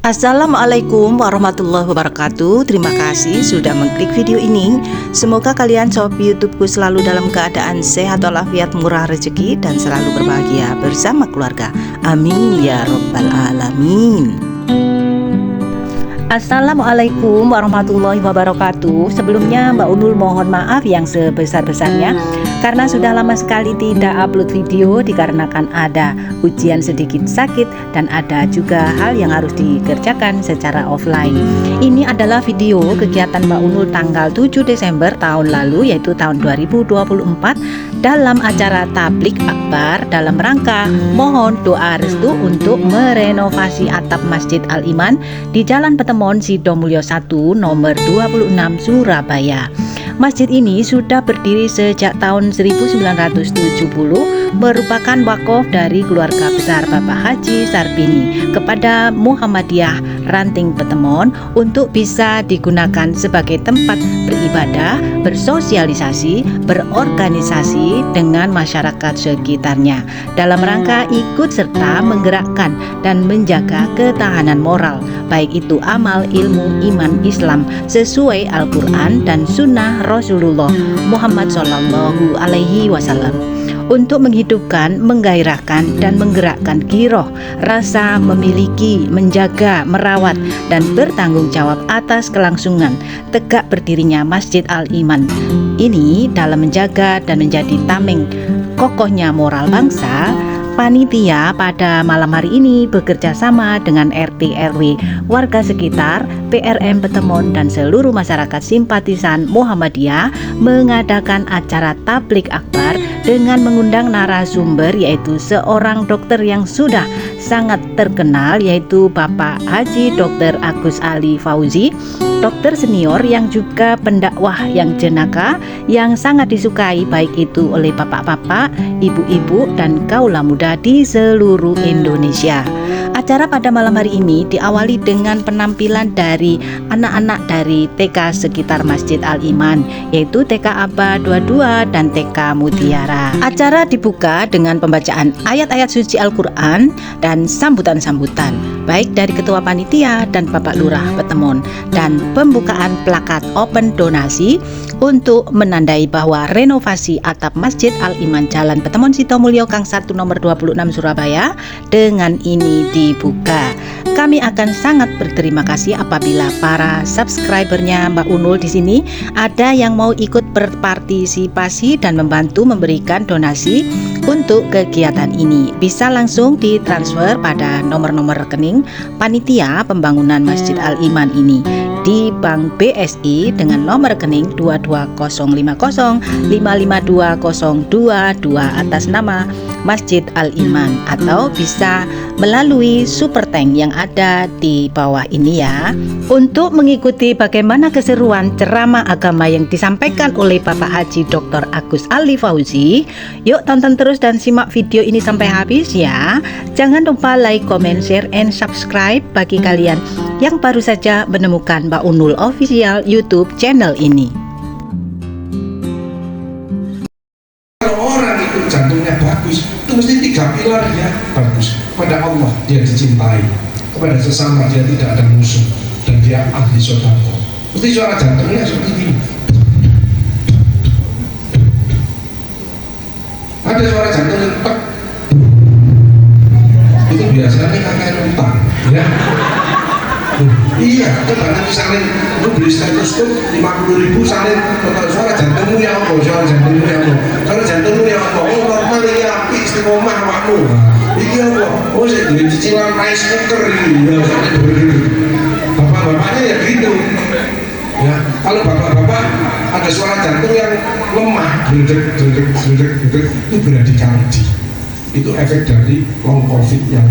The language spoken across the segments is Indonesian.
Assalamualaikum warahmatullahi wabarakatuh. Terima kasih sudah mengklik video ini. Semoga kalian sob YouTubeku selalu dalam keadaan sehat walafiat, murah rezeki, dan selalu berbahagia bersama keluarga. Amin ya robbal alamin. Assalamualaikum warahmatullahi wabarakatuh. Sebelumnya Mbak Unul mohon maaf yang sebesar-besarnya karena sudah lama sekali tidak upload video dikarenakan ada ujian sedikit sakit dan ada juga hal yang harus dikerjakan secara offline. Ini adalah video kegiatan Mbak Unul tanggal 7 Desember tahun lalu, yaitu tahun 2024, dalam acara tablik akbar dalam rangka mohon doa restu untuk merenovasi atap Masjid Al-Iman di Jalan Petemon Sidomulyo 1 nomor 26 Surabaya. Masjid ini sudah berdiri sejak tahun 1970, merupakan wakaf dari keluarga besar Bapak Haji Sarbini kepada Muhammadiyah Ranting Petemon untuk bisa digunakan sebagai tempat beribadah, bersosialisasi, berorganisasi dengan masyarakat sekitarnya dalam rangka ikut serta menggerakkan dan menjaga ketahanan moral, baik itu amal, ilmu, iman, Islam sesuai Al-Quran dan Sunnah Rasulullah Muhammad Sallallahu Alaihi Wasallam, untuk menghidupkan, menggairahkan, dan menggerakkan giroh, rasa memiliki, menjaga, merawat, dan bertanggung jawab atas kelangsungan tegak berdirinya Masjid Al-Iman ini dalam menjaga dan menjadi tameng kokohnya moral bangsa. Panitia pada malam hari ini bekerja sama dengan RT RW, warga sekitar, PRM Petemon, dan seluruh masyarakat simpatisan Muhammadiyah mengadakan acara tablik akbar dengan mengundang narasumber, yaitu seorang dokter yang sudah sangat terkenal, yaitu Bapak Haji Dr. Agus Ali Fauzi, dokter senior yang juga pendakwah yang jenaka yang sangat disukai baik itu oleh bapak-bapak, ibu-ibu, dan kaula muda di seluruh Indonesia. Acara pada malam hari ini diawali dengan penampilan dari anak-anak dari TK sekitar Masjid Al-Iman, yaitu TK Aba 22 dan TK Mutiara. Acara dibuka dengan pembacaan ayat-ayat suci Al-Quran dan sambutan-sambutan baik dari Ketua Panitia dan Bapak Lurah Petemon, dan pembukaan plakat open donasi untuk menandai bahwa renovasi atap Masjid Al-Iman Jalan Petemon Sidomulyo Gang 1 nomor 26 Surabaya dengan ini dibuka. Kami akan sangat berterima kasih apabila para subscribernya Mbak Unul di sini ada yang mau ikut berpartisipasi dan membantu memberikan donasi untuk kegiatan ini. Bisa langsung ditransfer pada nomor-nomor rekening Panitia Pembangunan Masjid Al-Iman ini di Bank BSI dengan nomor rekening 22050552022 atas nama Masjid Al-Iman, atau bisa melalui super thank yang ada di bawah ini ya. Untuk mengikuti bagaimana keseruan ceramah agama yang disampaikan oleh Bapak Haji Dr. Agus Ali Fauzi, yuk tonton terus dan simak video ini sampai habis ya. Jangan lupa like, comment, share, and subscribe bagi kalian yang baru saja menemukan Mbak Unul Official YouTube channel ini. Kalau orang itu jantungnya bagus, itu mesti 3 pilar ya bagus. Kepada Allah dia dicintai, kepada sesama dia tidak ada musuh, dan dia ahli sodako. Mesti suara jantungnya seperti ini. Ada suara jantung yang tek, itu biasanya kakak utang ya. Iya, coba nanti salin, lu beli stetoskop 50.000 salin, total suara jantungmu ya apa, suara jantungmu ya apa, suara jantungmu ya apa, oh normal ya api istiqomah awakmu. Iki apa, oh saya beli cicilan rice cooker ini, ya sampai begitu. Bapak-bapaknya ya gitu. Ya, kalau bapak-bapak ada suara jantung yang lemah, dedek, itu bradikardie. Itu efek dari long covid yang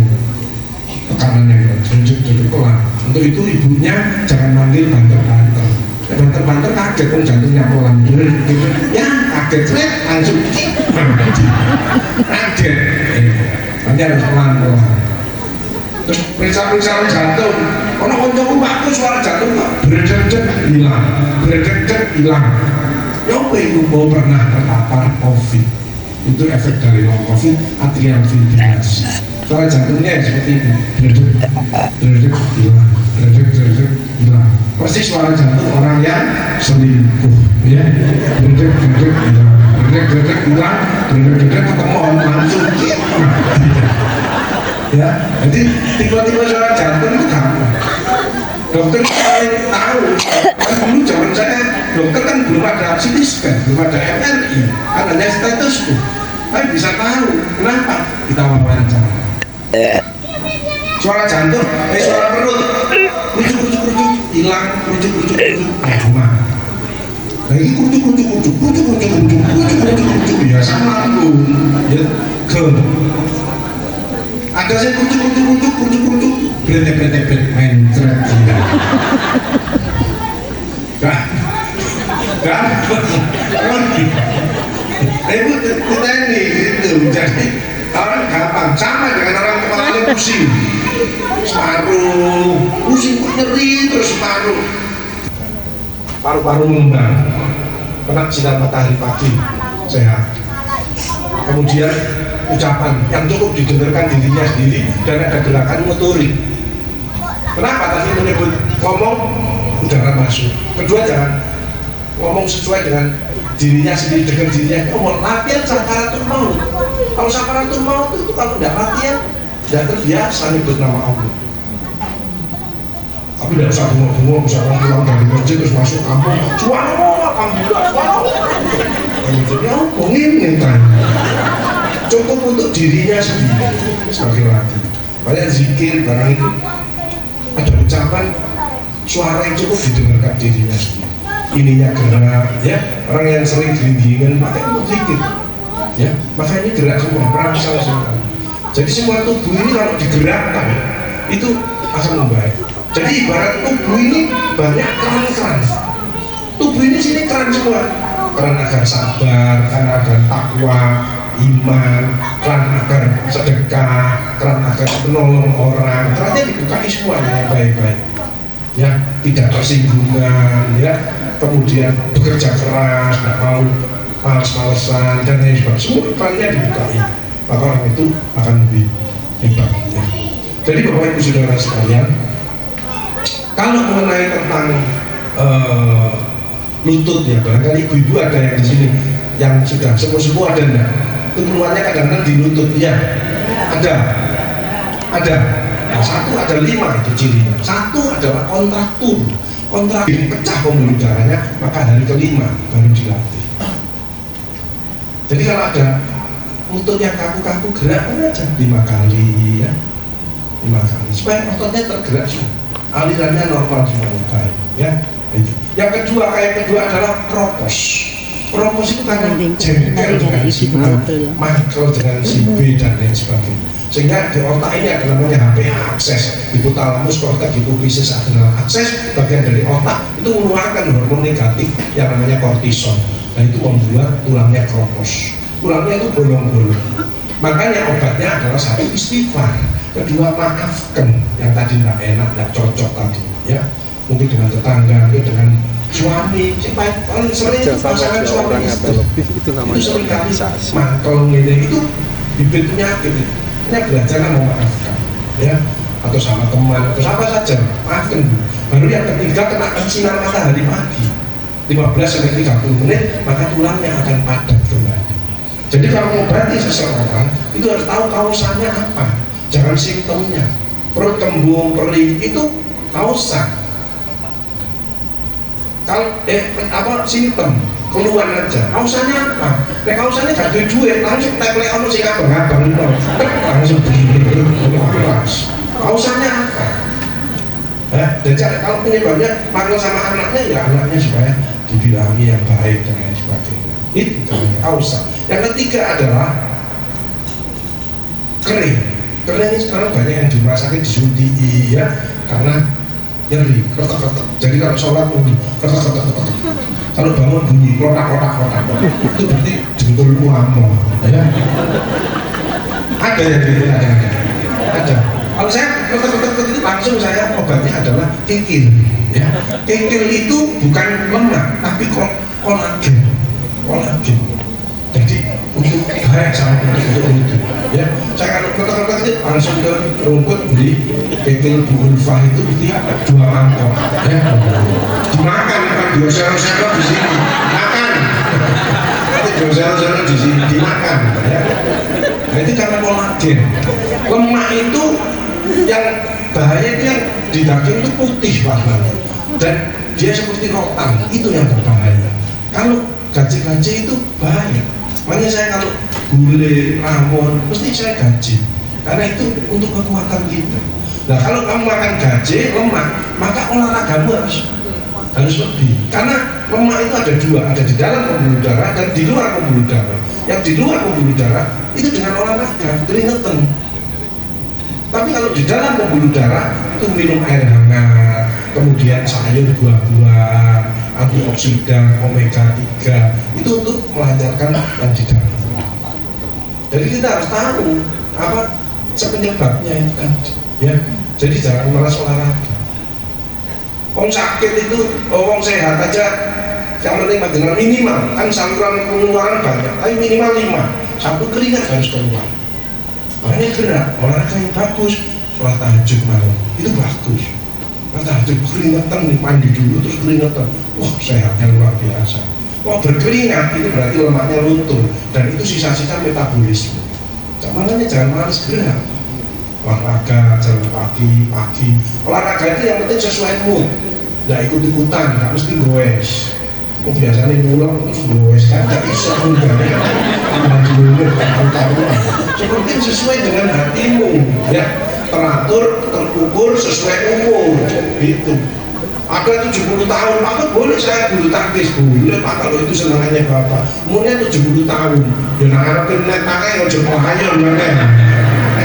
tekanannya dedek pelan. Untuk itu ibunya jangan manggil banter-banter. Banter-banter kaget, kan jantungnya pelan. Ya kaget, langsung kaget. Nanti harus pelan-pelan. Terus periksa-periksa jantung. Kalau koncoku waktu suara jantung kok berdek hilang. Ya ibu mau pernah terpapar COVID. Itu efek dari long COVID, atrial fibrillasi. Suara jantungnya seperti itu. Dedek, hilang, dedek, hilang. Persis suara jantung orang yang selingkuh, ya. Dedek, hilang, dedek, hilang, dedek, ketemu langsung. Ya, jadi tiba-tiba suara jantung itu gampang. Dokter paling tahu, kan dulu zaman saya dokter kan belum ada CT scan, belum ada MRI, kan hanya stetoskop. Tapi bisa tahu kenapa kita wawancara. Suara jantung, suara perut, kerucuk, hilang, kerucuk, cuma. Nah ini kerucuk, biasa lambung, ya, ada saya kerucuk, bretek, mencret, itu kita ini gitu, jadi orang gampang sama dengan orang kepalanya pusing, separuh pusing nyeri terus separuh paru-paru mengembang, kena sinar matahari pagi sehat, kemudian ucapan yang cukup didengarkan dirinya sendiri dan ada gerakan motorik. Kenapa tadi menyebut ngomong udara masuk, kedua jangan ngomong sesuai dengan dirinya sendiri, dengan dirinya ngomong latihan sakaratul maut. Kalau sakaratul maut itu kalau tidak latihan tidak terbiasa nyebut nama Allah. Tapi tidak usah bengok-bengok, misalnya pulang dari masjid terus masuk kampung alhamdulillah jadi apa ini kan cukup untuk dirinya sendiri sebagai lagi banyak zikir barang itu ada ucapan suara yang cukup didengarkan dirinya sendiri ininya gerak ya orang yang sering gelindingan pakai untuk zikir ya makanya gerak semua perangsang semua jadi semua tubuh ini kalau digerakkan itu akan membaik jadi ibarat tubuh ini banyak keran-keran tubuh ini sini keran semua keran agar sabar, keran agar takwa, iman, keran agar sedekah, keran agar menolong orang kerannya dibukai semuanya yang baik-baik ya tidak tersinggungan ya kemudian bekerja keras, tidak mau males-malesan dan lain sebagainya semua kerannya dibukai maka orang itu akan lebih hebat ya. Jadi Bapak Ibu Saudara sekalian kalau mengenai tentang lutut ya barangkali ibu-ibu ada yang di sini yang sudah sepuh-sepuh ada enggak? Itu keluarnya kadang-kadang di lutut ya ada. Nah, satu ada 5 itu cirinya. Satu adalah kontraktur pecah pembuluh darahnya maka hari kelima baru dilatih. Jadi kalau ada lutut yang kaku-kaku gerakkan aja 5 kali ya 5 kali supaya ototnya tergerak alirannya normal semuanya baik ya itu. Yang kedua adalah kropos itu karena jengkel dengan si A, mangkel dengan si B dan lain sebagainya sehingga di otak ini ada namanya HP akses hipotalamus korteks hipofisis adrenal akses bagian dari otak itu mengeluarkan hormon negatif yang namanya kortison nah itu membuat tulangnya kropos tulangnya itu bolong-bolong makanya obatnya adalah satu istighfar kedua maafkan yang tadi tidak enak, tidak cocok tadi ya mungkin dengan tetangga, dengan suami paling sering pasangan suami istri itu sering kali mantel itu bibit penyakit ini belajarlah memaafkan ya atau sama teman atau siapa saja maafkan baru yang ketiga kena sinar matahari pagi 15-30 menit maka tulangnya akan padat kembali jadi kalau mengobati seseorang itu harus tahu kausannya apa jangan simptomnya perut kembung, perih itu kausan kalau simptom keluar aja kausannya apa? Nah kausannya gak ada duit langsung teplek ono sing abang-abang itu langsung begini kausannya apa? Dan kalau penyebabnya manggil sama anaknya ya anaknya supaya dibilangi yang baik dan lain sebagainya itu kausan. Yang ketiga adalah kering ini sekarang banyak yang di rumah sakit disuntik ya karena nyeri, ketek-ketek. Jadi kalau sholat bunyi, ketek-ketek. Kalau bangun bunyi, kotak-kotak. Itu berarti jempolmu among, ya. Ada yang gitu, ada. Kalau saya ketek-ketek itu langsung saya obatnya adalah kikil, ya. Kikil itu bukan lemak, tapi kolagen. Jadi untuk baik sama untuk itu. Ya, saya kalau ketok-ketok itu langsung ke rumput beli kekil Bu Ulfah itu mesti 2 mangkok. Ya, dimakan kan diosel-osel di sini, makan. Nanti diosel-osel di sini dimakan. Ya. Nah itu karena kolagen. Lemak itu yang bahaya itu yang di daging itu putih warnanya dan dia seperti rotan, itu yang berbahaya. Kalau gaji-gaji itu bahaya. Makanya saya kalau gulai, rawon, mesti saya gaji karena itu untuk kekuatan kita. Nah kalau kamu makan gaji, lemak, maka olahragamu harus lebih, karena lemak itu ada 2, ada di dalam pembuluh darah dan di luar pembuluh darah. Yang di luar pembuluh darah itu dengan olahraga, keringetan. Tapi kalau di dalam pembuluh darah itu minum air hangat, kemudian sayur, buah-buahan, antioksidan, omega 3, itu untuk melancarkan yang di dalam. Jadi kita harus tahu apa penyebabnya itu tadi, ya. Jadi jangan malas olahraga. Wong sakit itu, wong sehat aja, yang penting maksimal minimal, kan saluran pengeluaran banyak, tapi minimal 5, 1 keringat harus keluar. Makanya gerak, olahraga yang bagus, sholat tahajud malam, itu bagus. Sholat tahajud keringetan, mandi dulu terus keringetan, wah sehatnya luar biasa. Wah berkeringat itu berarti lemaknya luntur, dan itu sisa-sisa metabolisme. Makanya jangan malas gerak. Olahraga jalan pagi, olahraga itu yang penting sesuai mood, nggak ikut-ikutan, nggak mesti goes. Oh biasanya pulang terus goes kan, nggak bisa enggak ya. Seperti sesuai dengan hatimu, ya, teratur, terukur, sesuai umur, gitu. Ada 70 tahun, Pak boleh saya bulu tangkis, boleh Pak kalau itu senangannya Bapak. Umurnya 70 tahun, ya ngarepin net pakai ojo pelayan mana.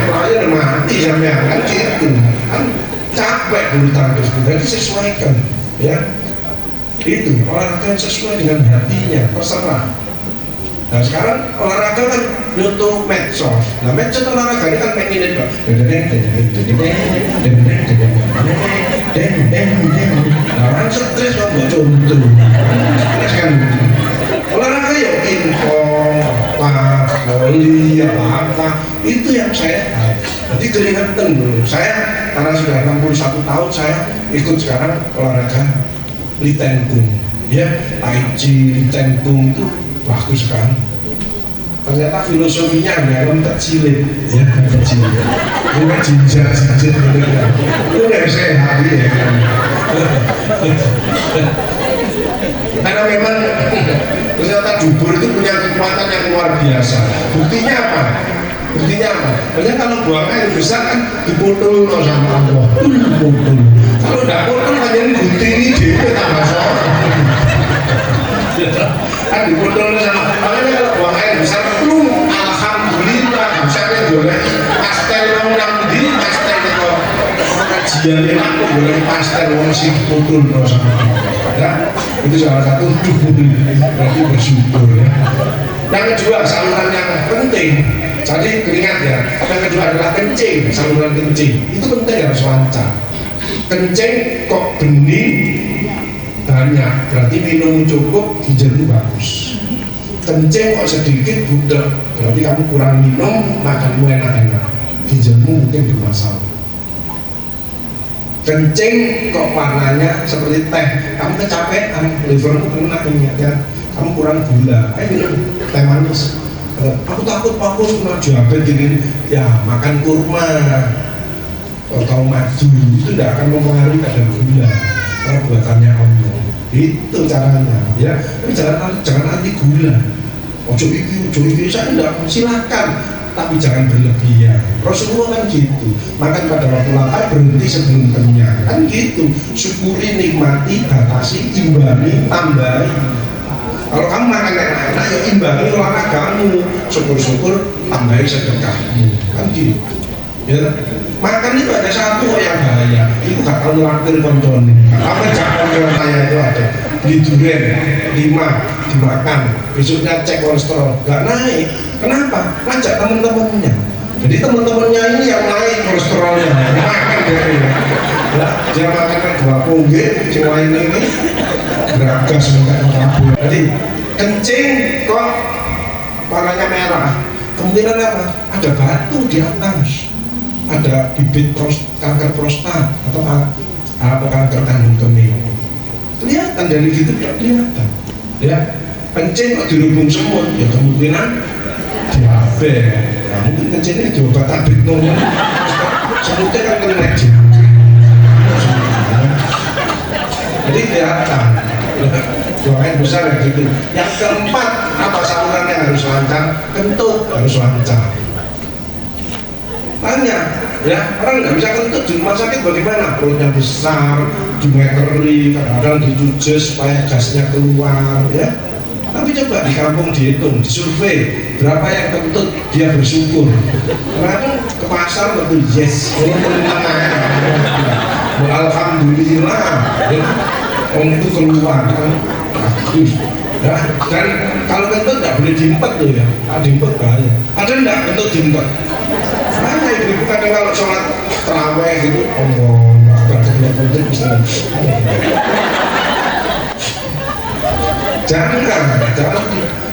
Pelayan udah mati sampai kan gitu. Kan capek bulu tangkis, jadi sesuaikan, ya. Itu olahraga sesuai dengan hatinya, terserah. Nah sekarang olahraga kan nyoto medsos. Nah medsos olahraga ini kan pengen itu, nah orang stres kok buat contoh, stres kan. Olahraga ya pingpong, voli, apa itu yang saya. Jadi keringetan dulu. Saya karena sudah 61 tahun saya ikut sekarang olahraga Litengkung, ya, Tai Chi, Litengkung itu bagus kan. Ternyata filosofinya dalam kecilin, ya, kecil. Bukan jinjat gitu kan. Itu nggak sehat ya. Karena memang ternyata dubur itu punya kekuatan yang luar biasa. Buktinya apa? Karena kalau buang air besar kan dipotong sama Allah, dipotong. Kalau tidak potong hanya gunting ini dia tak masuk. Kan dipotong sama. Makanya kalau buang air besar, alhamdulillah misalnya boleh pastel orang di pastel itu kajian aku boleh pastel orang sih potong sama. Ya, itu salah satu berarti bersyukur ya. Yang kedua saluran yang penting. Jadi keringat ya. Yang kedua adalah kencing, saluran kencing. Itu penting harus lancar. Kencing kok bening banyak, berarti minum cukup, ginjalmu bagus. Kencing kok sedikit budak, berarti kamu kurang minum, makanmu enak-enak, ginjalmu mungkin bermasalah. Kencing kok warnanya seperti teh, kamu kecapean, livermu kena minyak ya. Kamu kurang gula, ayo minum teh manis. Aku takut Pak Kus kena diabetes gini, ya makan kurma atau madu itu tidak akan mempengaruhi kadar gula karena buatannya Allah. Itu caranya, ya. Tapi jangan anti gula. Ojo iki saya tidak silakan, tapi jangan berlebihan. Rasulullah kan gitu, makan pada waktu lapar berhenti sebelum kenyang, kan gitu. Syukuri, nikmati, batasi, imbangi, tambahi. Kalau kamu makan enak-enak ya imbangi olahragamu, syukur-syukur tambahi sedekahmu, kan gitu. Ya, makan itu ada satu yang bahaya, itu gak tahu ngelakir konconi. Apa jangan saya itu ada beli durian 5 dimakan, besoknya cek kolesterol gak naik. Kenapa? Ngajak teman-temannya. Jadi teman-temannya ini yang naik kolesterolnya, makan dari ya, dia makan kan 2 pungge, yang lain ini beragas makan kabur. Jadi kencing kok warnanya merah, kemungkinan apa? Ada batu di atas, ada bibit kanker prostat atau apa kanker kandung kemih. Kelihatan dari gitu, tidak kelihatan. Ya, kencing kok dirubung semut, ya kemungkinan diabetes. Ya, mungkin kencingnya coba tabrik nomor. Semutnya kan kena jantung. Jadi kelihatan. Buangnya besar ya gitu. Yang keempat, apa salurannya harus lancar? Kentut harus lancar. Tanya, ya orang nggak bisa kentut di rumah sakit bagaimana? Perutnya besar, dimeteri, kadang-kadang dicuces supaya gasnya keluar, ya. Tapi coba di kampung dihitung, disurvei berapa yang kentut dia bersyukur. Karena ke pasar betul yes, alhamdulillah, ya. Om itu keluar kan bagus. Ya, dan kalau kentut nggak boleh diempet loh ya, diempet bahaya. Ada nggak kentut diempet? Mana ibu-ibu kadang kalau sholat terawih gitu, Allah, nggak kentut bisa.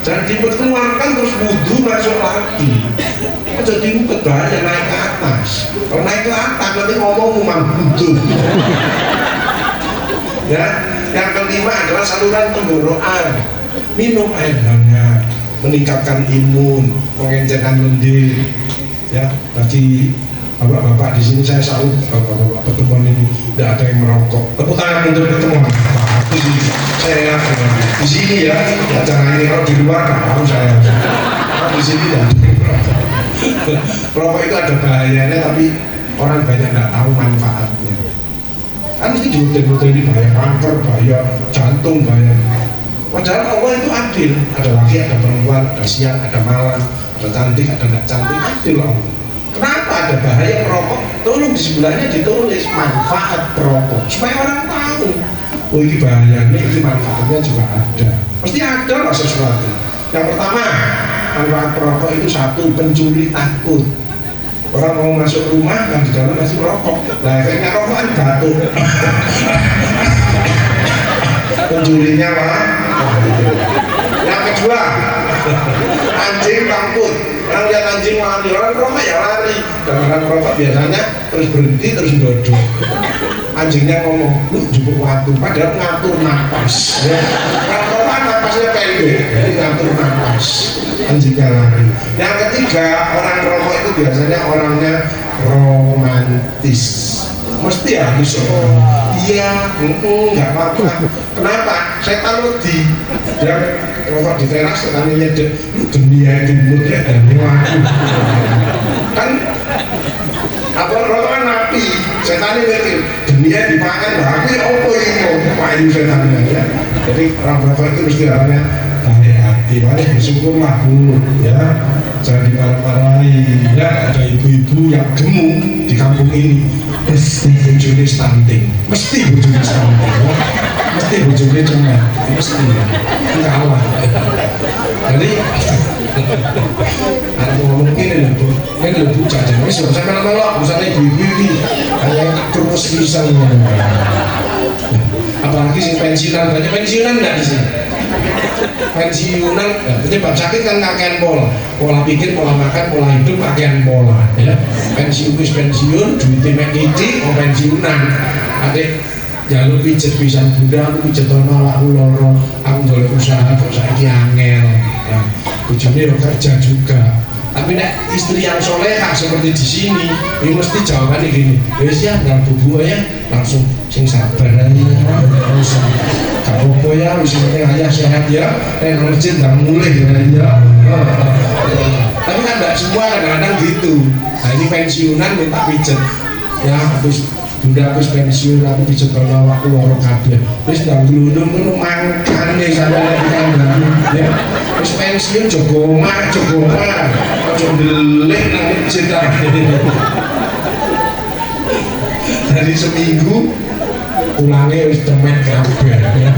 Jangan diempet keluarkan terus wudhu masuk lagi. Aja diempet bahaya naik ke atas. Kalau naik ke atas nanti ngomong umam wudhu. Ya, yang kelima adalah saluran tenggorokan. Minum air hangat, meningkatkan imun, mengencerkan lendir. Ya, bagi bapak-bapak di sini saya salut bapak-bapak pertemuan ini tidak ada yang merokok. Tepuk tangan untuk pertemuan. Bagus sih, saya di sini ya acara ini, kalau di luar nggak tahu saya. Di sini ya. Rokok itu ada bahayanya, tapi orang banyak nggak tahu manfaatnya. Kan mesti diutin-utin ini bahaya kanker, bahaya jantung, bahaya. Padahal Allah itu adil, ada laki, ada perempuan, ada siang, ada malam, ada cantik, ada tidak cantik, adil Allah. Kenapa ada bahaya merokok? Tolong di sebelahnya ditulis manfaat perokok supaya orang tahu. Oh ini bahayanya, ini manfaatnya juga ada. Pasti ada lah sesuatu. Yang pertama, manfaat perokok itu satu, pencuri takut. Orang mau masuk rumah dan di dalam masih merokok. Nah efeknya rokok kan batuk. Pencurinya lah. Yang kedua, anjing takut. Orang lihat anjing lari, orang rokok ya lari. Dan orang rokok biasanya terus berhenti terus duduk. Anjingnya ngomong, lu cukup waktu, padahal ngatur nafas. Ya. Orang rokok nafasnya pendek, jadi ngatur nafas. Anjingnya lari. Yang ketiga, orang rokok itu biasanya orangnya romantis. Mesti harus iya, nggak apa-apa. Kenapa? Setan wedi. Dia rokok di teras, setan nyedek. Lu dunia dimutnya dan waduh. Kan apa rokok kan napi. Setan mikir dunia dimakan, tapi apa ini? Payu setannya ya. Jadi orang rokok itu mesti orangnya baik hati, paling bersyukurlah Bu, ya jangan dimarah-marahi. Ya ada ibu-ibu yang gemuk di kampung ini, mesti bojone stunting, mesti bojone stunting, ya. Mesti bojone cemet, mesti kalah. Jadi aku ngomong ini Bu, ini Bu jajan, wis saya melok, misalnya ibu-ibu ini kayak terus pisang. Apalagi sing pensiunan, banyak pensiunan nggak di sini? Pensiunan, penyebab sakit kan kakean pola pikir, pola makan, pola hidup, kakean pola. Ya. Pensiun, duitnya mengisi, mau pensiunan. Adik, jalur pijet pisan bunda, aku pijet tono, aku loro, aku boleh usaha, kok saya angel. Nah, bujurnya kerja juga. Tapi nek istri yang solehah seperti di sini, ini mesti jawabannya gini. Wes ya, nggak bubu ya, langsung sing sabar aja. Gak apa-apa ya, wis penting ayah sehat ya. Neng masjid nggak mulai ya. Tapi kan nggak semua, kadang-kadang gitu. Nah ini pensiunan minta pijet. Ya habis bunda habis pensiun, aku pijet kalau aku lorong kabeh. Wis nggak gelundung kan mangkan nih sama lagi kan ya. Wis pensiun jogoma, ojo ndelik nang masjid. Dari seminggu pulangnya wis temen kabeh ya.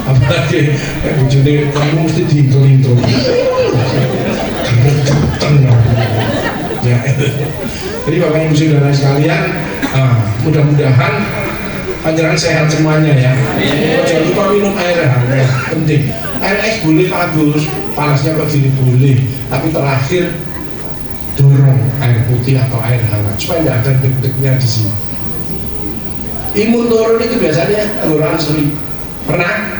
Apalagi bojone kamu mesti diintel-intel. Ya. Jadi Bapak Ibu Saudara sekalian, mudah-mudahan panjenengan sehat semuanya ya. Jangan lupa minum air hangat, penting. Air es boleh bagus, panasnya begini boleh, tapi terakhir dorong air putih atau air hangat supaya tidak ada deg-degnya di sini. Imun turun itu biasanya tenggorokan sering pernah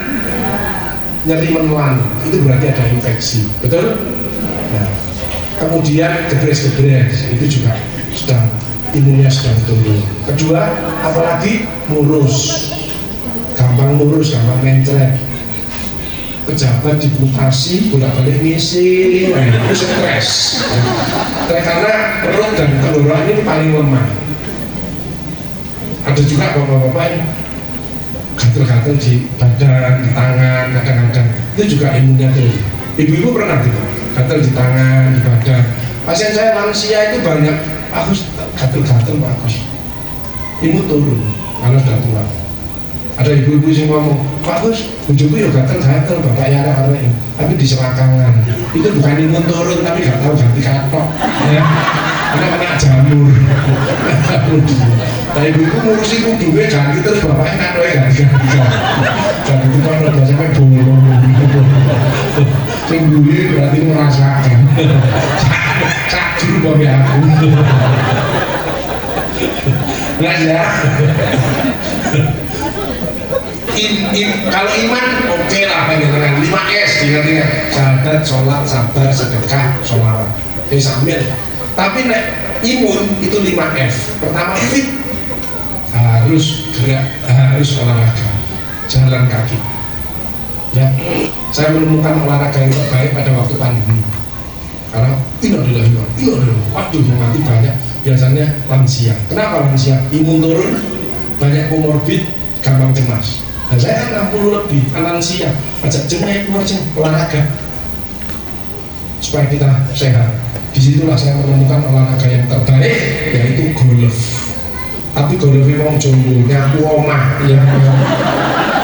nyeri menelan, itu berarti ada infeksi, betul? Nah, kemudian gebres-gebres itu juga sedang imunnya sedang turun. Kedua, apalagi murus, gampang gampang mencret. Pejabat diputasi, bolak-balik ngisi, nah, itu stres. Karena perut dan tenggorokan ini paling lemah. Ada juga bapak-bapak yang gatel-gatel di badan, di tangan, kadang-kadang itu juga imunnya turun. Ibu-ibu pernah gitu, gatel di tangan, di badan. Pasien saya lansia itu banyak, aku gatel-gatel Pak Agus, imun turun karena sudah tua. Ada ibu-ibu yang ngomong, Pak Gus, bujuku ya gatel-gatel, bapak ya arek tapi di selangkangan. Itu bukan imun turun, tapi gak tahu ganti katok. Ya. Karena kena jamur. Nah ibu-ibu ngurusi kudunya ganti terus bapaknya katoknya ganti-ganti. Dan itu kan udah sampai bolong. Yang dulu berarti merasakan. Cakjur bagi aku. Nah ya. Kalau iman oke lah dengan 5S diingat-ingat, syahadat, sholat, sabar, sedekah, sholawat ini sambil. Tapi imun itu 5F. Pertama fit, harus gerak, harus olahraga, jalan kaki ya. Saya menemukan olahraga yang terbaik pada waktu pandemi karena waduh yang mati banyak, biasanya lansia. Kenapa lansia? Imun turun, banyak komorbid, gampang cemas. Dan saya kan 60 lebih, lansia, ajak jemaah keluar olahraga supaya kita sehat. Disitulah saya menemukan olahraga yang terbaik, yaitu golf. Tapi golfnya wong Jawa, nyapu omah, ya,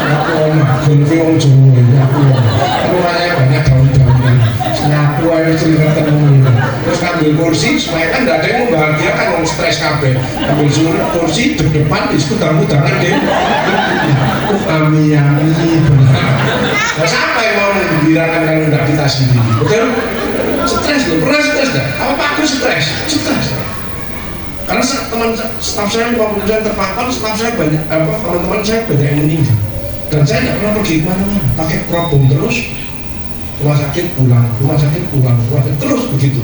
nyapu omah, golfnya wong Jawa, nyapu omah. Rumahnya banyak daun-daunan, nyapu aja cerita temu. Terus ambil kursi supaya kan tidak ada yang membahagiakan, orang stres kabeh. Ambil kursi di depan disebut-udangan deh. Ami-ami benar. Nah siapa yang mau menggembirakan kalau tidak kita sendiri, betul? Stres loh, pernah stres dah? Apa Pak Agus stres? Stres. Karena teman staf saya 50% terpapar, staf saya banyak, teman-teman saya banyak yang meninggal. Dan saya tidak pernah pergi kemana-mana, pakai kerobong terus, rumah sakit pulang, terus begitu.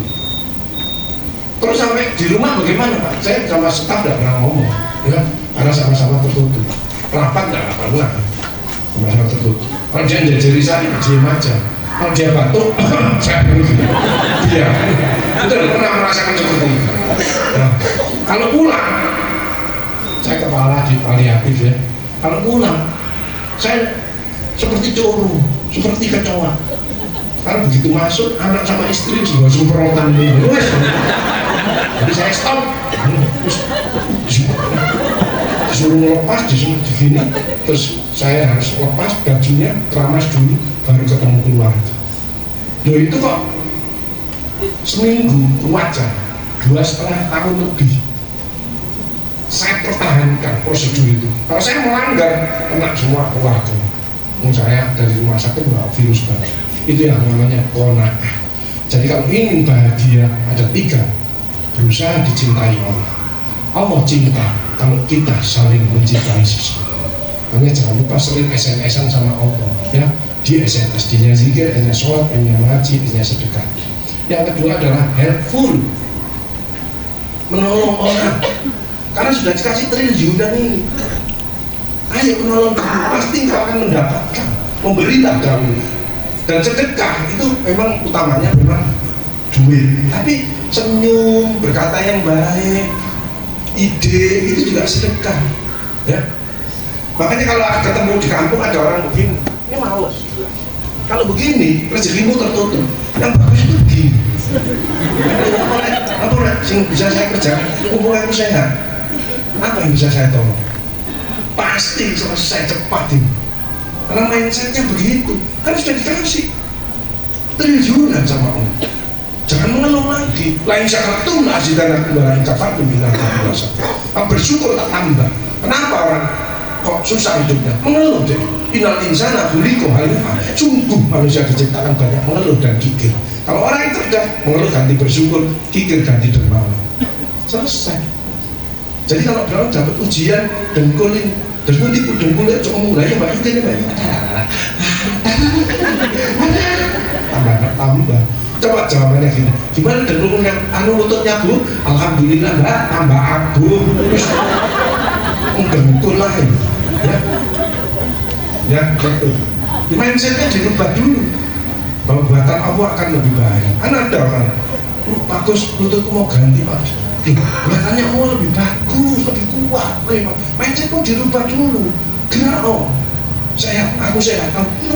Terus sampai di rumah bagaimana Pak? Saya sama staf tidak pernah ngomong, ya, karena sama-sama tertutup. Rapat nggak pernah, sama-sama tertutup. Kalau dia jajari saya, diam aja. Kalau dia batuk, saya pergi. Dia, betul pernah merasakan seperti itu. Nah, kalau pulang, saya kepala di paliatif ya. Kalau pulang, saya seperti curu, seperti kecoa. Karena begitu masuk, anak sama istri juga semprotan dulu. Jadi saya stop. Disuruh ngelepas, disuruh begini, terus saya harus lepas bajunya, keramas dulu, baru ketemu keluarga. Loh itu kok seminggu wajar, 2,5 tahun lebih saya pertahankan prosedur itu. Kalau saya melanggar, kena semua keluarga. Saya dari rumah sakit bawa virus baru. Itu yang namanya qanaah. Jadi kalau ingin bahagia ada 3, berusaha dicintai Allah. Allah cinta kalau kita saling mencintai sesama. Makanya jangan lupa sering SMS-an sama Allah ya. Di SMS, dia zikir, dia sholat, dia mengaji, dia sedekah. Yang kedua adalah helpful, menolong orang. Karena sudah dikasih triliunan ini, ayo menolong kamu, pasti kau akan mendapatkan. Memberilah kamu. Dan sedekah itu memang utamanya memang duit, tapi senyum, berkata yang baik, ide itu juga sedekah ya. Makanya kalau ketemu di kampung ada orang begini, ini males. Kalau begini rezekimu tertutup. Yang bagus itu begini. Apa yang bisa saya kerjakan? Mumpung aku sehat, apa yang bisa saya tolong? Pasti selesai cepat ini. Karena mindsetnya begitu. Kan sudah dikasih triliunan sama Allah. Jangan mengeluh lagi. Lain syaratun azidan aku balain kafartum binatang biasa. Bersyukur tak tambah. Kenapa orang kok susah hidupnya? Mengeluh deh. Innal insana khuliqa halu'a. Sungguh manusia diciptakan banyak mengeluh dan gigil. Kalau orang yang cerdas, mengeluh ganti bersyukur, kikir ganti dermawan. Selesai. Jadi kalau orang dapat ujian dengkul ini, terus nanti dengkulnya cuma mulai ya Mbak Ike nih Mbak Ike. Tambah. Coba jawabannya gini, gimana dengkul yang lututnya Bu? Alhamdulillah Mbak, tambah abu. Dengkul lah ya. Ya betul. Di mindsetnya dirubah dulu bahwa buatan Allah akan lebih baik. Ada orang bagus lututku mau ganti Pak. Buatannya Allah lebih bagus, lebih kuat. Mindsetmu dirubah dulu. Kenapa? Aku sehat. Itu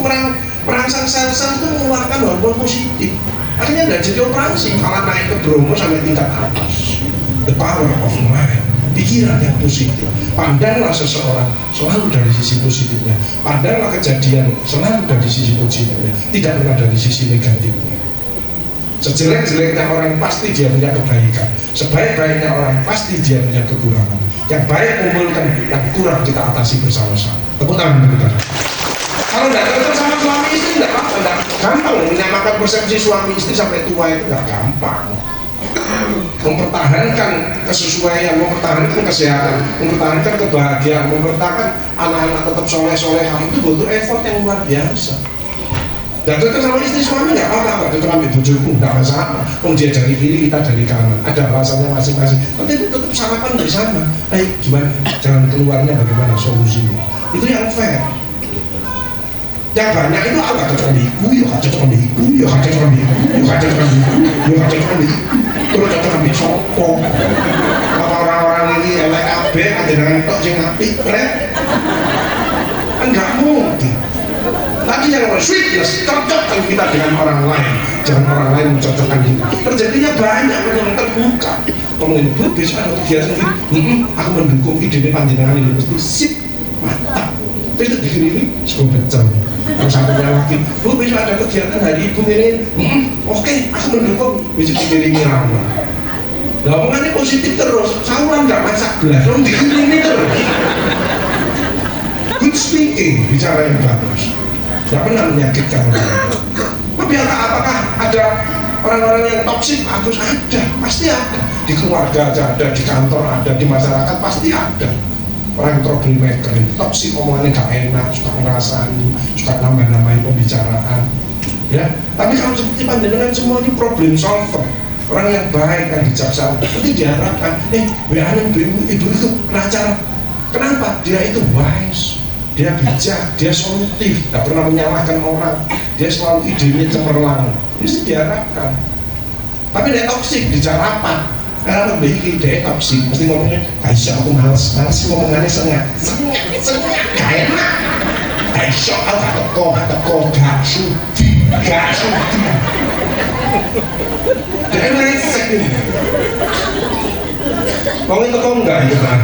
merangsang sel-sel itu mengeluarkan hormon positif. Akhirnya tidak jadi operasi, malah naik ke Bromo sampai tingkat atas. The power of mind. Pikiran yang positif. Pandanglah seseorang selalu dari sisi positifnya. Pandanglah kejadian selalu dari sisi positifnya, tidak pernah dari sisi negatifnya. Sejelek-jeleknya orang pasti dia punya kebaikan. Sebaik-baiknya orang pasti dia punya kekurangan. Yang baik kumpulkan, yang kurang kita atasi bersama-sama. Tepuk tangan bagi kita. Kalau tidak cocok sama suami istri tidak apa-apa, tidak gampang menyamakan persepsi suami istri sampai tua itu tidak gampang. Mempertahankan kesesuaian, mempertahankan kesehatan, mempertahankan kebahagiaan, mempertahankan anak-anak tetap soleh-solehan itu butuh effort yang luar biasa. Dan cocok sama istri suami nggak apa-apa, cocok ambil bojoku nggak masalah. Kalau dia dari kiri kita dari kanan, ada alasannya masing-masing. Tapi tetap sarapan bersama. Ayo gimana jalan keluarnya, bagaimana solusinya? Itu yang fair. Yang banyak itu agak cocok ambigu, ya gak cocok ambigu, ya gak cocok ambigu, ya gak cocok ambigu, ya gak cocok ambigu. Terus cocok ambil sopong. Apa orang-orang ini elek abe, ada dengan tok sing apik, kan nggak mungkin. Tadi yang sweetness cocokkan kita dengan orang lain, jangan orang lain mencocokkan kita. Terjadinya banyak yang terbuka. Ngomongin Bu, besok ada kegiatan ini, aku mendukung ide panjenengan ini mesti sip, mantap. Terus itu bikin ini sebuah becam. Yang satunya lagi, Bu besok ada kegiatan hari Ibu ini, oke, aku mendukung, besok dikirimin ramuan. Lah omongannya positif terus, saluran nggak masak gelas, lo dikirimin terus. Good speaking, bicara yang bagus, nggak pernah menyakitkan orang. Tapi apakah ada orang-orang yang toksik? Bagus, ada, pasti ada. Di keluarga aja ada, di kantor ada, di masyarakat pasti ada. Orang troublemaker, toksik, omongannya gak enak, suka ngerasani, suka nambah-nambahin pembicaraan, ya. Tapi kalau seperti panjenengan semua ini problem solver, orang yang baik, yang bijaksana, nanti diharapkan, WA-nya ibu itu pengacara. Kenapa? Dia itu wise, dia bijak, dia solutif, gak pernah menyalahkan orang, dia selalu idenya cemerlang. Ini diharapkan. Tapi dia toksik, bicara apa? Karena lebih ide toksik, mesti ngomongnya kaisya aku males ngomongannya sengak, gak enak. Kaisya aku gak sudi. Dia resek ini. Ngomongin teko enggak itu kan?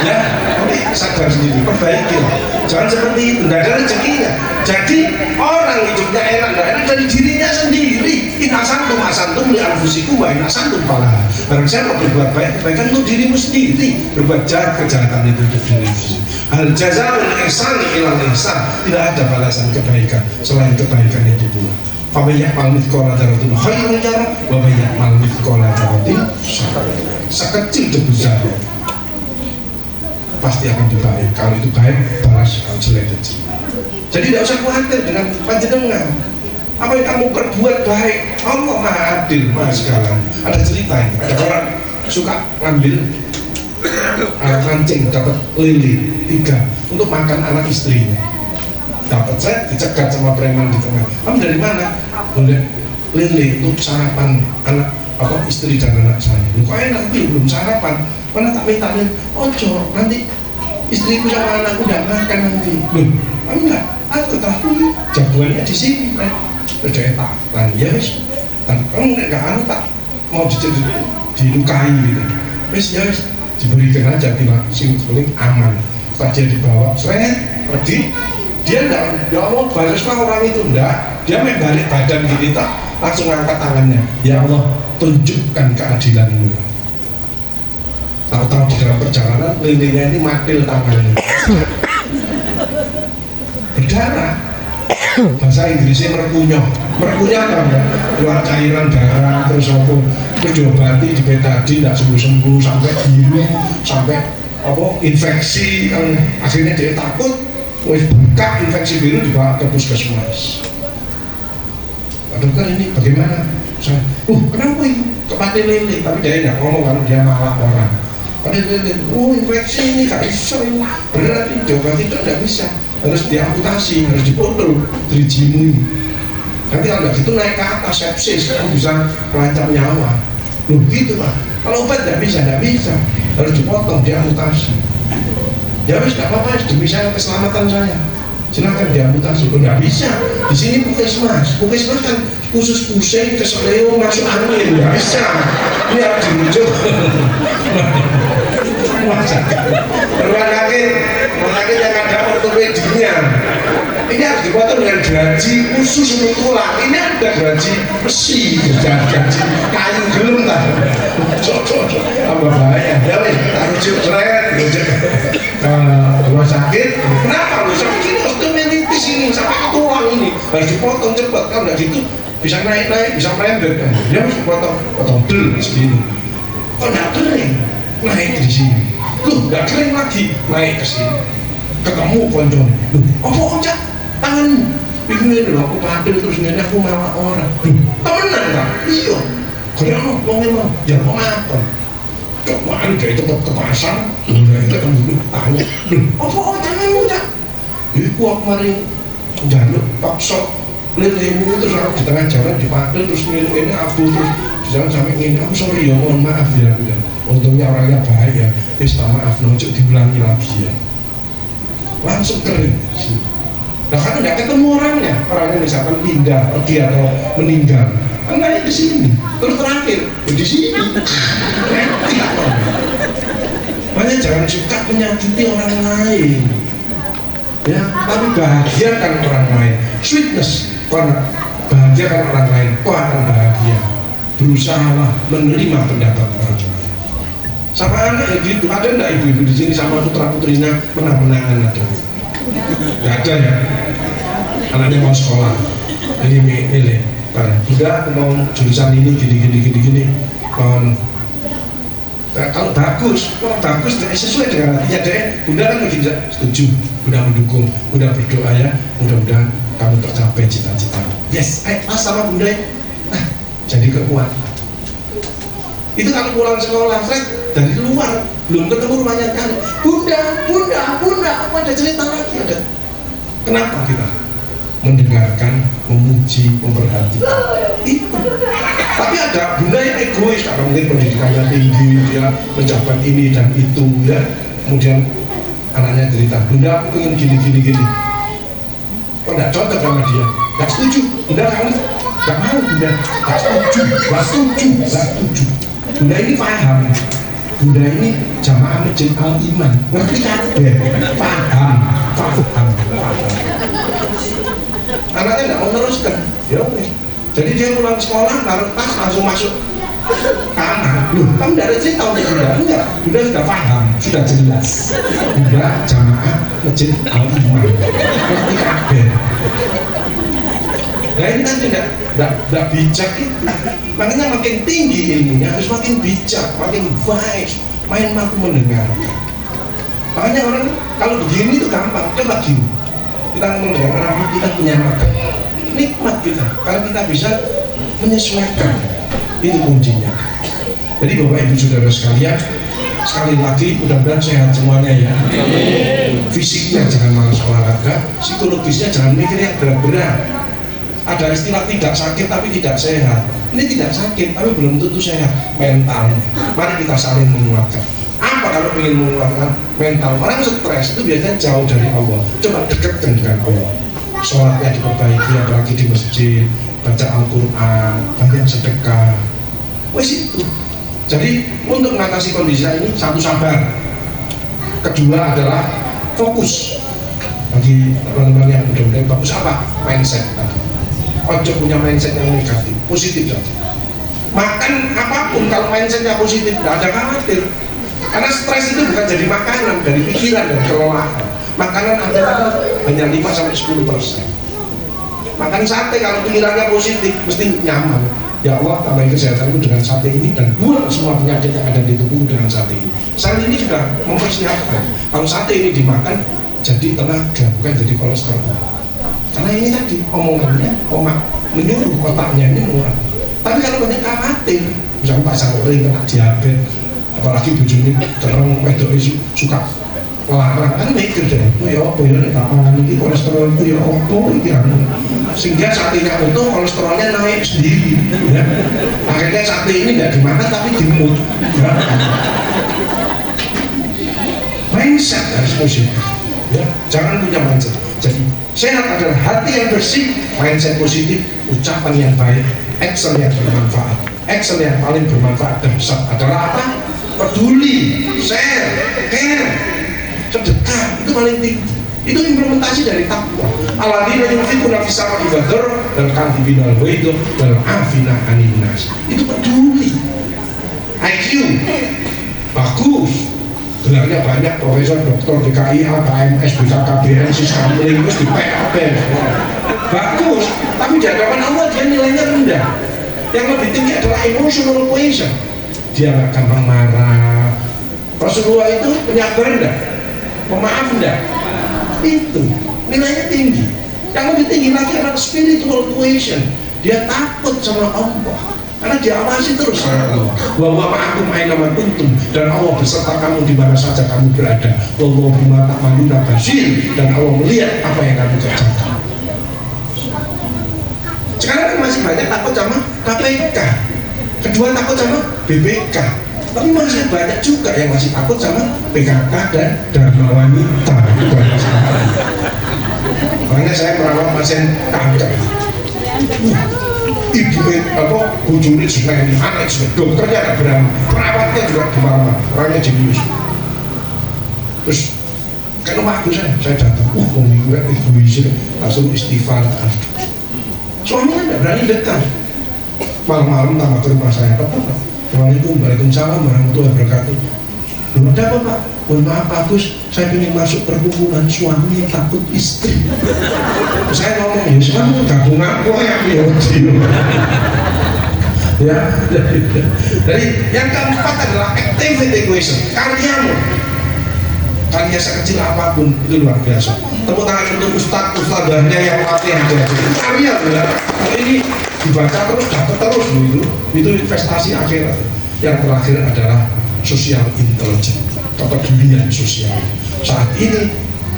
Ya, tapi sadar sendiri, perbaiki lah. Jangan seperti itu, tidak ada rezekinya. Jadi orang hidupnya enak dari dirinya sendiri. Inasantum asantum li anfusikum wa inasantum falah. Barang siapa berbuat baik, kebaikan untuk dirimu sendiri. Berbuat jahat, kejahatan itu untuk dirimu sendiri. Hal jazaa'ul ihsani ilal ihsan. Tidak ada balasan kebaikan selain kebaikan itu pula. Faman ya'mal mithqala dzarratin khairan yarah wa man ya'mal mithqala dzarratin syarran yarah. Sekecil debu zarah pasti akan dibaik. Kalau itu baik, balas. Kalau jelek, jelek. Jadi tidak usah khawatir dengan panjenengan. Apa yang kamu perbuat baik, Allah Maha Adil, Maha Segala. Ada cerita ini, ada orang suka ngambil mancing, dapat lele 3 untuk makan anak istrinya. Dapat saya dicegat sama preman di tengah. Kamu dari mana? Boleh lele untuk sarapan anak istri dan anak saya. Kok enak belum sarapan? Mana tak minta-minta, ojo nanti istriku sama anakku udah makan nanti. Enggak, aku tahu jagoannya di sini kan. Udah etapan, ya wis. Dan enggak anu tak mau dilukai gitu. Wis ya wis diberikan aja tiba sing paling aman. Setelah dia dibawa, pergi. Dia enggak, ya Allah balaslah orang itu enggak. Dia main balik badan gini tak langsung angkat tangannya. Ya Allah, tunjukkan keadilanmu. Tahu-tahu di dalam perjalanan lelenya ini matil tangannya berdarah. bahasa Inggrisnya merkunyah apa ya, keluar cairan darah terus apa, terus diobati di betadin tidak sembuh-sembuh sampai biru, sampai apa infeksi yang akhirnya dia takut, wis bengkak infeksi biru dibawa ke puskesmas. Pak dokter ini bagaimana? Saya, kenapa ini? Kepati lele, tapi dia tidak ngomong kalau dia malah orang. Kepati lele, infeksi ini gak bisa ini, beneran ini diobati itu tidak bisa, harus diamputasi, harus dipotong, dirijimui. Nanti kalau nggak gitu naik ke atas sepsis, kamu bisa mengancam nyawa. Loh gitu Pak, kalau obat tidak bisa, harus dipotong, diamputasi. Ya wis nggak apa-apa, demi saya keselamatan saya, silakan diamputasi. Nggak bisa, di sini puskesmas kan khusus pusing, keseleo, masuk angin, nggak bisa. Ini harus dirujuk. Rumah sakit yang ada ortopedinya. Ini harus dipotong dengan gaji khusus untuk tulang. Ini ada gaji besi, gaji kayu gelem lah. Tambah bahaya. Ya wis, rujuk rumah sakit. Kenapa lu sakit ini osteomielitis ini sampai ke tulang ini harus dipotong cepat, kalau nggak gitu bisa naik, bisa pendek kan. Dia harus potong del segini. Kok nggak kering? Naik di sini. Nggak kering lagi, naik ke sini. Ketemu konco. Apa Oca? Tanganmu. Ini lho aku padel terus ngene aku malah orang. Temenan kan? Iya. Karena wong emang ya kok ngapon. Kemarin dia itu ke pasar, kita ketemu tanya, apa tanganmu Cak? Iku aku kemarin jaluk paksa lelemu terus aku di tengah jalan dipadel terus ini abu terus di jalan sampai ini aku sorry ya mohon maaf ya. Untungnya orangnya baik ya, maaf nojok diulangi lagi ya. Langsung kering. Nah karena tidak ketemu orangnya misalkan pindah, pergi atau meninggal, naik ke sini, terus terakhir di sini. Makanya jangan suka menyakiti orang lain, ya. Tapi bahagiakan orang lain, sweetness, karena bahagiakan orang lain, kau akan bahagia. Berusahalah menerima pendapat orang lain. Sama anak ya gitu, ada enggak ibu-ibu di sini sama putra-putrinya menang-menangan ada? Nggak ada ya. Anaknya mau sekolah, ini milih. Bunda mau jurusan ini gini. Kalau bagus sesuai dengan hatinya deh. Bunda kan begini, setuju, Bunda mendukung, Bunda berdoa ya, mudah-mudahan kamu tercapai cita-cita. Yes, pas sama Bunda, jadi kekuatan. Itu kalau pulang sekolah, dari luar belum ketemu rumahnya kan, Bunda, apa ada cerita lagi ada? Kenapa kita mendengarkan, memuji, memperhatikan itu? Tapi ada Bunda yang egois, karena mungkin pendidikannya tinggi, dia menjabat ini dan itu ya. Kemudian anaknya cerita, Bunda aku pengen gini. Kok nggak cocok sama dia? Nggak setuju, Bunda kamu nggak mau, Bunda nggak setuju. Bunda ini paham, Bunda ini jamaah masjid Al-Iman, ngerti kan? Paham. Anaknya tidak mau meneruskan, ya wes. Jadi dia pulang sekolah, naruh tas langsung masuk kamar. Loh, kamu tidak ada cerita untuk Bunda? Enggak, Bunda sudah paham, sudah jelas. Bunda jamaah masjid Al-Iman, ngerti kan? Nah ini kan tidak bijak itu. Makanya makin tinggi ilmunya harus makin bijak, makin wise, main mampu mendengarkan. Makanya orang kalau begini itu gampang, coba gini. Kita ngomong dengan orang, kita punya makan, nikmat kita. Kalau kita bisa menyesuaikan, ini kuncinya. Jadi Bapak Ibu Saudara sekalian, sekali lagi mudah-mudahan sehat semuanya ya. Fisiknya jangan malas olahraga, psikologisnya jangan mikir yang berat-berat. Ada istilah tidak sakit tapi tidak sehat. Ini tidak sakit tapi belum tentu sehat mentalnya. Mari kita saling menguatkan. Apa kalau ingin menguatkan mental? Orang stres itu biasanya jauh dari Allah. Coba dekatkan dengan Allah. Sholatnya diperbaiki, apalagi di masjid, baca Al-Quran, banyak sedekah. Wes itu. Jadi untuk mengatasi kondisi ini, satu sabar. Kedua adalah fokus. Bagi teman-teman yang mudah-mudahan bagus apa? Mindset tadi. Ojo punya mindset yang negatif, positif saja. Makan apapun kalau mindsetnya positif, tidak ada khawatir. Karena stres itu bukan jadi makanan, dari pikiran dan kelelahan. Makanan ada hanya 5-10%. Makan sate kalau pikirannya positif mesti nyaman. Ya Allah, tambahin kesehatanku dengan sate ini dan buang semua penyakit yang ada di tubuhku dengan sate ini. Saat ini sudah mempersiapkan. Kalau sate ini dimakan jadi tenaga, bukan jadi kolesterol. Karena ini tadi omongannya, menyuruh otaknya ini murah. Tapi kalau banyak khawatir, misalnya Pak Sauri kena diabetes, apalagi bujuni terang wedok suka larang kan mikir deh, oh ya apa ya nek pangan iki kolesterol itu ya apa iki sehingga satenya itu kolesterolnya naik sendiri ya. Akhirnya sate ini tidak dimakan tapi dimut ya. Mindset harus positif ya, jangan punya mindset. Jadi sehat adalah hati yang bersih, mindset positif, ucapan yang baik, action yang bermanfaat. Action yang paling bermanfaat dan besar adalah apa? Peduli, share, care, sedekah, itu paling tinggi. Itu implementasi dari takwa. Alladzina yunfiquna fis sarra'i wad dharra wal kadhibina al ghaidha wal 'afina 'anil nas. Itu peduli. IQ bagus. Gelarnya banyak, profesor, doktor, DKIA, KMS, BKKBN, Siskampling, terus di PKB. Bagus, tapi di hadapan Allah dia nilainya rendah. Yang lebih tinggi adalah emotional quotient. Dia nggak gampang marah. Rasulullah itu penyabar enggak? Pemaaf enggak? Itu nilainya tinggi. Yang lebih tinggi lagi adalah spiritual quotient. Dia takut sama Allah karena diawasi terus sama Allah. Wa huwa ma'akum aina ma kuntum, dan Allah beserta kamu di mana saja kamu berada. Wallahu bima ta'maluna basir, dan Allah melihat apa yang kamu kerjakan. Sekarang masih banyak takut sama KPK, kedua takut sama BPK, tapi masih banyak juga yang masih takut sama PKK dan Dharma Wanita. Makanya saya merawat pasien kanker. Ibu bujuni juga ini anak juga, dokternya ada berani, perawatnya juga kemana-mana, orangnya jenius. Terus kan rumah aku saya datang, minggu ibu isi langsung istighfar. Suaminya tidak berani dekat. Malam-malam tambah ke rumah saya, Assalamualaikum, Waalaikumsalam warahmatullahi wabarakatuh. Ada apa Pak? Mohon maaf Pak Agus, saya ingin masuk perhubungan, suami takut istri. Saya ngomong, ya kamu gabung aku yang ya. Jadi yang keempat adalah activity question, karyamu. Karya sekecil apapun itu luar biasa. Tepuk tangan untuk ustadz-ustadzahnya yang melatih aja. Karya ya. Kalau ini dibaca terus, dapat terus itu investasi akhirat. Yang terakhir adalah social intelligence, kepedulian sosial. Saat ini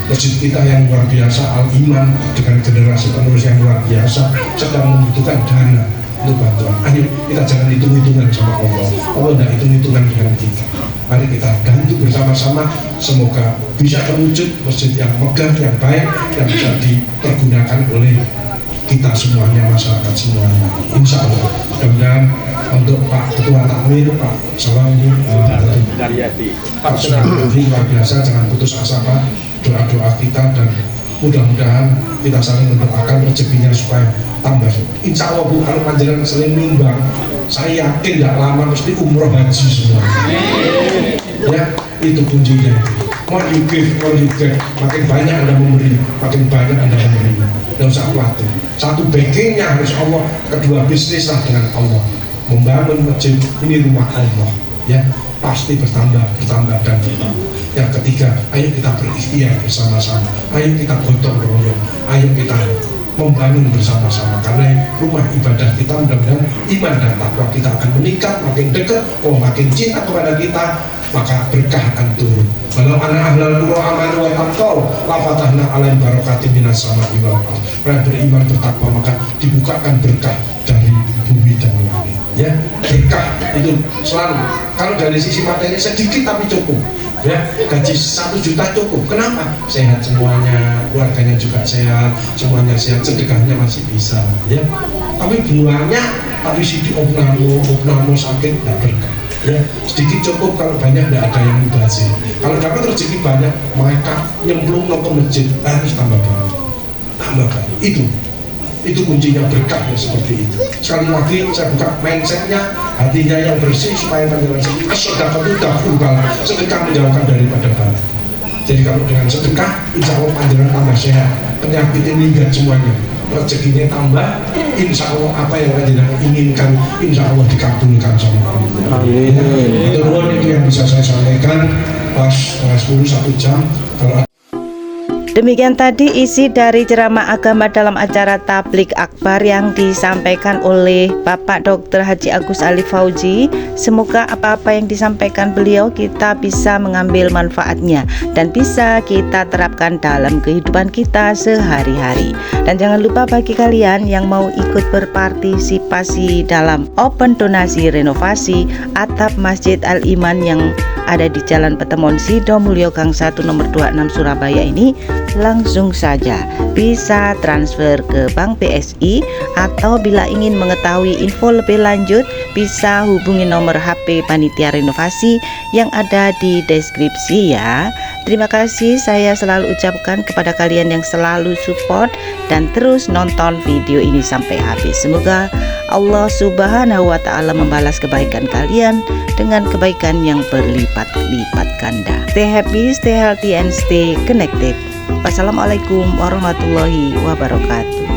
masjid kita yang luar biasa, Al-Iman dengan generasi penerus yang luar biasa sedang membutuhkan dana untuk bantuan. Ayo kita jangan hitung-hitungan sama Allah. Allah tidak hitung-hitungan dengan kita. Mari kita bantu bersama-sama, semoga bisa terwujud masjid yang megah, yang baik, yang bisa dipergunakan oleh kita semuanya, masyarakat semuanya. Insya Allah. Mudah-mudahan untuk Pak Ketua Takmir, Pak Salam ini Pak Sunawi luar biasa, jangan putus asa Pak, doa-doa kita, dan mudah-mudahan kita saling mendoakan rezekinya supaya tambah. Insya Allah Bu, kalau panjenengan sering nyumbang, saya yakin tidak lama mesti umroh haji semua. Ya, itu kuncinya. More you give, more you get. Makin banyak Anda memberi, makin banyak Anda memberi. Tidak usah khawatir. Satu backingnya harus Allah, kedua bisnislah dengan Allah. Membangun masjid ini rumah Allah, ya pasti bertambah dan bertambah. Yang ketiga, ayo kita berikhtiar bersama-sama, ayo kita gotong royong, ayo kita membangun bersama-sama, karena rumah ibadah kita mudah-mudahan iman dan takwa kita akan meningkat, makin dekat, makin cinta kepada kita, maka berkah akan turun. Walau anak ahlal qura amanu wa taqaw la fatahna alaihim barakatin minas sama'i wal ardh. Mereka beriman bertakwa maka dibukakan berkah dari bumi dan langit. Ya, berkah itu selalu. Kalau dari sisi materi sedikit tapi cukup. Ya, gaji 1 juta cukup. Kenapa? Sehat semuanya, keluarganya juga sehat, semuanya sehat, sedekahnya masih bisa. Ya, tapi buahnya tapi si opnamo sakit tidak berkah. Ya, sedikit cukup, kalau banyak tidak ada yang mubazir. Kalau dapat rezeki banyak, mereka nyemplung ke masjid, harus tambah banyak. Itu kuncinya berkahnya seperti itu. Sekali lagi saya buka mindsetnya, hatinya yang bersih supaya panjenengan sedekah itu dahulu, sedekah menjauhkan daripada bala. Jadi kalau dengan sedekah, insya Allah panjenengan tambah sehat, penyakit ini enggak semuanya. rezekinya tambah, insya Allah apa yang jenengan inginkan insya Allah dikabulkan sama Allah. Amin. Itu yang bisa saya sampaikan pas 10 1 jam. Kalau Demikian tadi isi dari ceramah agama dalam acara Tablik Akbar yang disampaikan oleh Bapak Dr. Haji Agus Ali Fauzi. Semoga apa-apa yang disampaikan beliau kita bisa mengambil manfaatnya dan bisa kita terapkan dalam kehidupan kita sehari-hari. Dan jangan lupa bagi kalian yang mau ikut berpartisipasi dalam open donasi renovasi atap Masjid Al-Iman yang ada di Jalan Petemon Sidomulyo Gang 1 nomor 26 Surabaya ini, langsung saja bisa transfer ke Bank BSI, atau bila ingin mengetahui info lebih lanjut bisa hubungi nomor HP panitia renovasi yang ada di deskripsi ya. Terima kasih saya selalu ucapkan kepada kalian yang selalu support dan terus nonton video ini sampai habis. Semoga Allah Subhanahu wa Ta'ala membalas kebaikan kalian dengan kebaikan yang berlipat-lipat ganda. Stay happy, stay healthy, and stay connected. Wassalamualaikum warahmatullahi wabarakatuh.